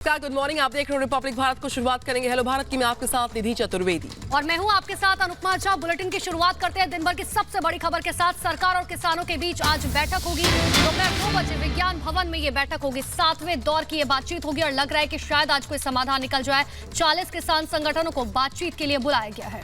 Good morning, आप देख रहे हो रिपब्लिक भारत को। शुरुआत करेंगे हेलो भारत की। मैं आपके साथ निधि चतुर्वेदी और मैं हूं आपके साथ अनुपमा झा। बुलेटिन की शुरुआत करते हैं दिन भर की सबसे बड़ी खबर के साथ। सरकार और किसानों के बीच आज बैठक होगी। दोपहर 2 बजे विज्ञान भवन में ये बैठक होगी। 7वें दौर की ये बातचीत होगी और लग रहा है कि शायद आज कोई समाधान निकल जाए। 40 किसान संगठनों को बातचीत के लिए बुलाया गया है।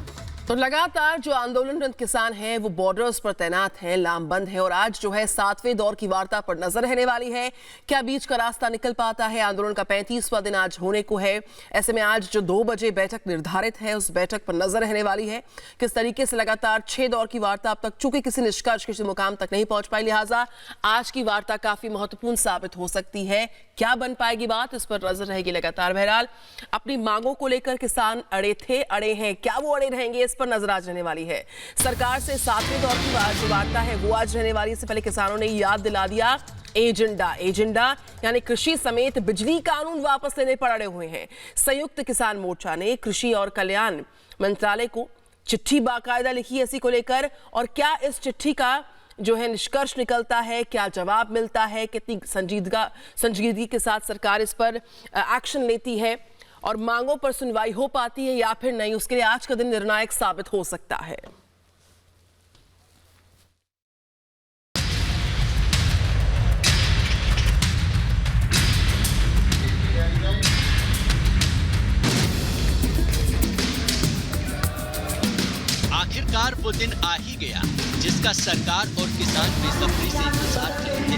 तो लगातार जो आंदोलनरत किसान हैं वो बॉर्डर्स पर तैनात हैं, लामबंद हैं और आज जो है 7वें दौर की वार्ता पर नजर रहने वाली है। क्या बीच का रास्ता निकल पाता है? आंदोलन का 35वां दिन आज होने को है। ऐसे में आज जो 2 बजे बैठक निर्धारित है उस बैठक पर नजर रहने वाली है। किस तरीके से लगातार 6 दौर की वार्ता अब तक चूंकि किसी निष्कर्ष, किसी मुकाम तक नहीं पहुंच पाई, लिहाजा आज की वार्ता काफी महत्वपूर्ण साबित हो सकती है। क्या बन पाएगी बात, इस पर नजर रहेगी लगातार। बहरहाल अपनी मांगों को लेकर किसान अड़े हैं। क्या वो अड़े रहेंगे, इस पर नजर आज रहने वाली है। सरकार से 7वें दौर की जो वार्ता है वो आज रहने वाली है। इससे पहले किसानों ने याद दिला दिया एजेंडा यानी कृषि समेत बिजली कानून वापस लेने पर अड़े हुए हैं। संयुक्त किसान मोर्चा ने कृषि और कल्याण मंत्रालय को चिट्ठी बाकायदा लिखी है इसी को लेकर। और क्या इस चिट्ठी का जो है निष्कर्ष निकलता है, क्या जवाब मिलता है, कितनी संजीदगी के साथ सरकार इस पर एक्शन लेती है और मांगों पर सुनवाई हो पाती है या फिर नहीं, उसके लिए आज का दिन निर्णायक साबित हो सकता है। आखिरकार वो दिन आ ही गया जिसका सरकार और किसान बेसब्री से इंतजार कर रहे थे।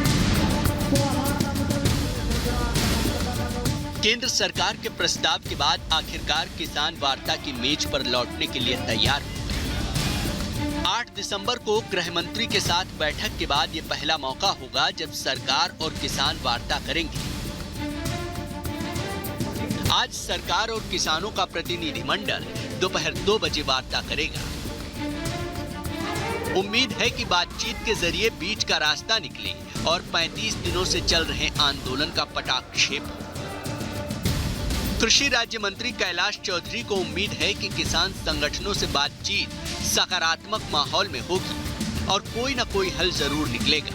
केंद्र सरकार के प्रस्ताव के बाद आखिरकार किसान वार्ता की मेज पर लौटने के लिए तैयार हो गए। 8 दिसंबर को गृह मंत्री के साथ बैठक के बाद ये पहला मौका होगा जब सरकार और किसान वार्ता करेंगे। आज सरकार और किसानों का प्रतिनिधिमंडल दोपहर 2 बजे वार्ता करेगा। उम्मीद है कि बातचीत के जरिए बीच का रास्ता निकले और 35 दिनों से चल रहे आंदोलन का पटाक्षेप हो। कृषि राज्य मंत्री कैलाश चौधरी को उम्मीद है कि किसान संगठनों से बातचीत सकारात्मक माहौल में होगी और कोई न कोई हल जरूर निकलेगा।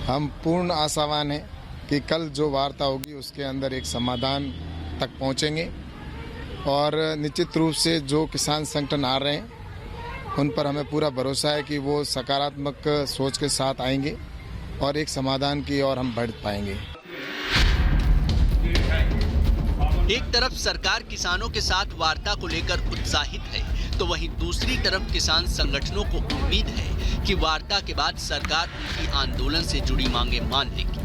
हम पूर्ण आशावान हैं कि कल जो वार्ता होगी उसके अंदर एक समाधान तक पहुंचेंगे और निश्चित रूप से जो किसान संगठन आ रहे हैं उन पर हमें पूरा भरोसा है कि वो सकारात्मक सोच के साथ आएंगे और एक समाधान की ओर हम बढ़ पाएंगे। एक तरफ सरकार किसानों के साथ वार्ता को लेकर उत्साहित है तो वहीं दूसरी तरफ किसान संगठनों को उम्मीद है कि वार्ता के बाद सरकार उनकी आंदोलन से जुड़ी मांगे मान लेगी।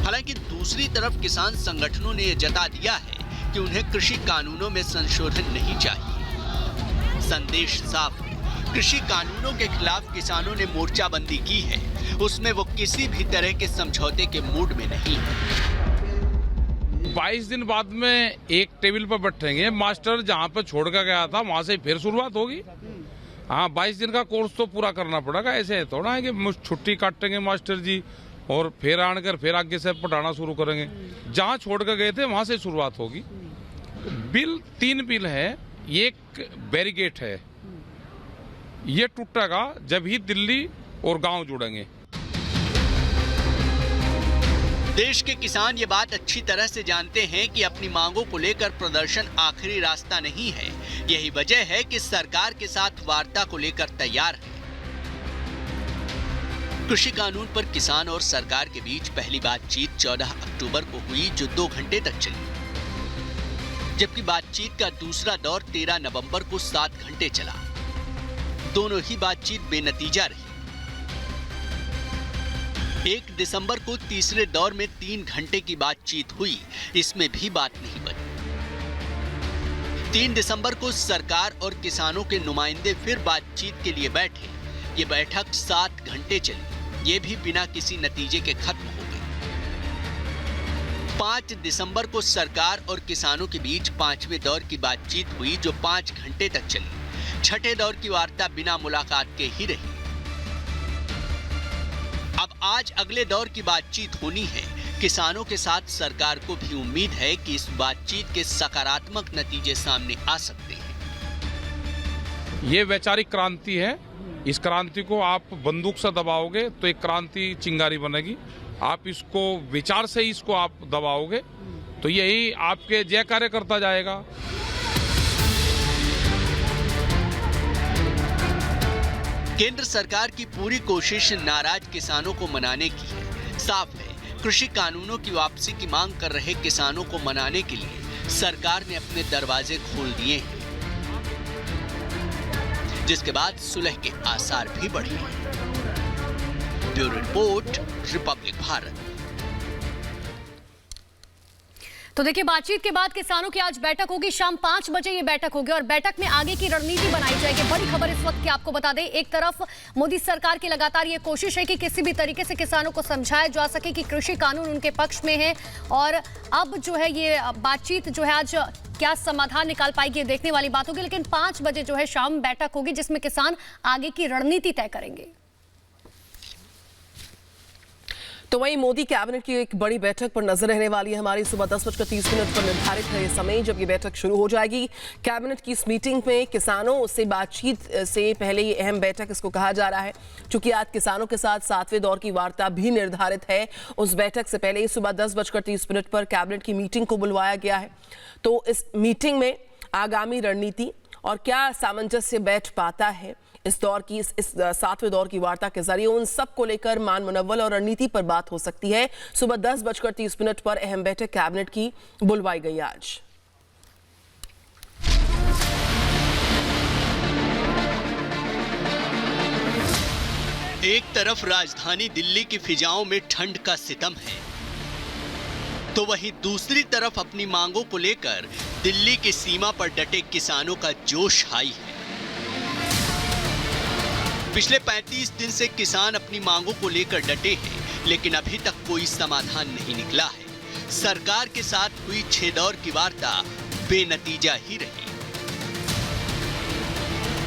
हालांकि दूसरी तरफ किसान संगठनों ने यह जता दिया है कि उन्हें कृषि कानूनों में संशोधन नहीं चाहिए। संदेश साफ है, कृषि कानूनों के खिलाफ किसानों ने मोर्चाबंदी की है, उसमें वो किसी भी तरह के समझौते के मूड में नहीं है। 22 दिन बाद में एक टेबल पर बैठेंगे। मास्टर जहाँ पर छोड़ कर गया था वहाँ से फिर शुरुआत होगी। हाँ, 22 दिन का कोर्स तो पूरा करना पड़ेगा। ऐसे थोड़ा है कि छुट्टी काटेंगे मास्टर जी और फिर आकर फिर आगे से पढ़ाना शुरू करेंगे। जहाँ छोड़ कर गए थे वहाँ से शुरुआत होगी। बिल 3 बिल है, एक बैरिकेड है, ये टूटेगा जब ही दिल्ली और गांव जुड़ेंगे। देश के किसान ये बात अच्छी तरह से जानते हैं कि अपनी मांगों को लेकर प्रदर्शन आखिरी रास्ता नहीं है। यही वजह है कि सरकार के साथ वार्ता को लेकर तैयार है। कृषि कानून पर किसान और सरकार के बीच पहली बातचीत 14 अक्टूबर को हुई जो 2 घंटे तक चली, जबकि बातचीत का दूसरा दौर 13 नवंबर को 7 घंटे चला। दोनों ही बातचीत बेनतीजा रही। 1 दिसंबर को तीसरे दौर में 3 घंटे की बातचीत हुई, इसमें भी बात नहीं बनी। 3 दिसंबर को सरकार और किसानों के नुमाइंदे फिर बातचीत के लिए बैठे। ये बैठक 7 घंटे चली, ये भी बिना किसी नतीजे के खत्म हो गई। 5 दिसंबर को सरकार और किसानों के बीच 5वें दौर की बातचीत हुई जो 5 घंटे तक चली। 6ठे दौर की वार्ता बिना मुलाकात के ही रही। अब आज अगले दौर की बातचीत होनी है। किसानों के साथ सरकार को भी उम्मीद है कि इस बातचीत के सकारात्मक नतीजे सामने आ सकते हैं। ये वैचारिक क्रांति है। इस क्रांति को आप बंदूक से दबाओगे तो एक क्रांति चिंगारी बनेगी आप इसको विचार से इसको आप दबाओगे तो यही आपके जय कार्य करता जाएगा। केंद्र सरकार की पूरी कोशिश नाराज किसानों को मनाने की है। साफ है, कृषि कानूनों की वापसी की मांग कर रहे किसानों को मनाने के लिए सरकार ने अपने दरवाजे खोल दिए हैं, जिसके बाद सुलह के आसार भी बढ़े हैं। Bureau report, Republic Bharat. तो देखिए, बातचीत के बाद किसानों की आज बैठक होगी। शाम 5 बजे ये बैठक होगी और बैठक में आगे की रणनीति बनाई जाएगी। बड़ी खबर इस वक्त की आपको बता दें, एक तरफ मोदी सरकार की लगातार ये कोशिश है कि किसी भी तरीके से किसानों को समझाया जा सके कि कृषि कानून उनके पक्ष में है, और अब जो है ये बातचीत जो है आज क्या समाधान निकाल पाएगी ये देखने वाली बात होगी। लेकिन 5 बजे जो है शाम बैठक होगी जिसमें किसान आगे की रणनीति तय करेंगे। तो वहीं मोदी कैबिनेट की एक बड़ी बैठक पर नजर रहने वाली है हमारी। सुबह 10:30 पर निर्धारित है ये समय जब ये बैठक शुरू हो जाएगी। कैबिनेट की इस मीटिंग में किसानों से बातचीत से पहले ये अहम बैठक इसको कहा जा रहा है, क्योंकि आज किसानों के साथ 7वें दौर की वार्ता भी निर्धारित है। उस बैठक से पहले सुबह 10:30 पर कैबिनेट की मीटिंग को बुलवाया गया है। तो इस मीटिंग में आगामी रणनीति और क्या सामंजस्य बैठ पाता है इस दौर की इस 7वें दौर की वार्ता के जरिए, उन सब को लेकर मान मुनव्वल और रणनीति पर बात हो सकती है। सुबह 10:30 पर अहम बैठक कैबिनेट की बुलवाई गई आज। एक तरफ राजधानी दिल्ली की फिजाओं में ठंड का सितम है, तो वहीं दूसरी तरफ अपनी मांगों को लेकर दिल्ली की सीमा पर डटे किसानों का जोश हाई है। पिछले 35 दिन से किसान अपनी मांगों को लेकर डटे हैं, लेकिन अभी तक कोई समाधान नहीं निकला है। सरकार के साथ हुई 6 दौर की वार्ता बेनतीजा ही रही।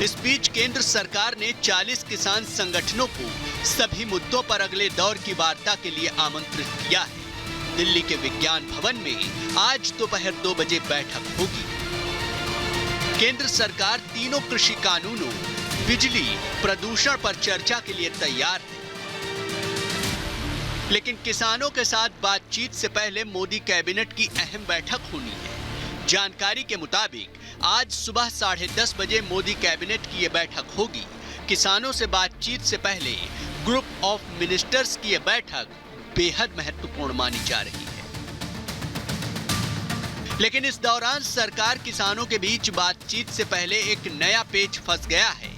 इस बीच केंद्र सरकार ने 40 किसान संगठनों को सभी मुद्दों पर अगले दौर की वार्ता के लिए आमंत्रित किया है। दिल्ली के विज्ञान भवन में आज दोपहर 2 बजे बैठक होगी। केंद्र सरकार तीनों कृषि कानूनों, बिजली, प्रदूषण पर चर्चा के लिए तैयार है, लेकिन किसानों के साथ बातचीत से पहले मोदी कैबिनेट की अहम बैठक होनी है। जानकारी के मुताबिक आज सुबह 10:30 बजे मोदी कैबिनेट की यह बैठक होगी। किसानों से बातचीत से पहले ग्रुप ऑफ मिनिस्टर्स की यह बैठक बेहद महत्वपूर्ण मानी जा रही है। लेकिन इस दौरान सरकार किसानों के बीच बातचीत से पहले एक नया पेच फंस गया है।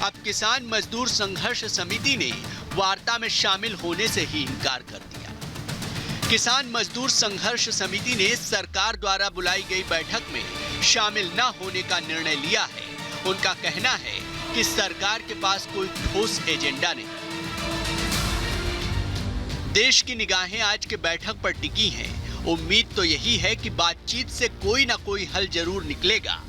अब किसान मजदूर संघर्ष समिति ने वार्ता में शामिल होने से ही इनकार कर दिया। किसान मजदूर संघर्ष समिति ने सरकार द्वारा बुलाई गई बैठक में शामिल न होने का निर्णय लिया है। उनका कहना है कि सरकार के पास कोई ठोस एजेंडा नहीं। देश की निगाहें आज के बैठक पर टिकी हैं। उम्मीद तो यही है कि बातचीत से कोई ना कोई हल जरूर निकलेगा,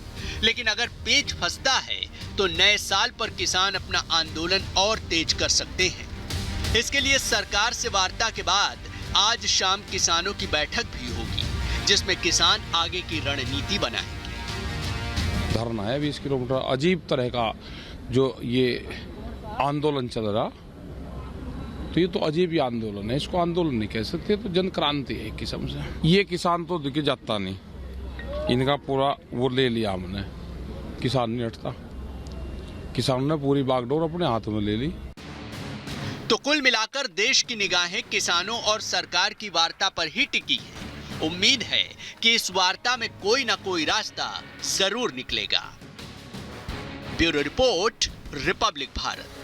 लेकिन अगर पेच फंसता है तो नए साल पर किसान अपना आंदोलन और तेज कर सकते हैं। इसके लिए सरकार से वार्ता के बाद आज शाम किसानों की बैठक भी होगी, जिसमें किसान आगे की रणनीति बनाएंगे। धरना है 20 किलोमीटर, अजीब तरह का जो ये आंदोलन चल रहा, तो ये तो अजीब ही आंदोलन है। इसको आंदोलन नहीं कह सकते, तो जन क्रांति है एक किस्म से। ये किसान तो दिखे जाता नहीं, इनका पूरा वो ले लिया हमने, किसान नहीं हटता। किसानों ने पूरी बागडोर अपने हाथ में ले ली। तो कुल मिलाकर देश की निगाहें किसानों और सरकार की वार्ता पर ही टिकी है। उम्मीद है कि इस वार्ता में कोई ना कोई रास्ता जरूर निकलेगा। Bureau report, Republic Bharat.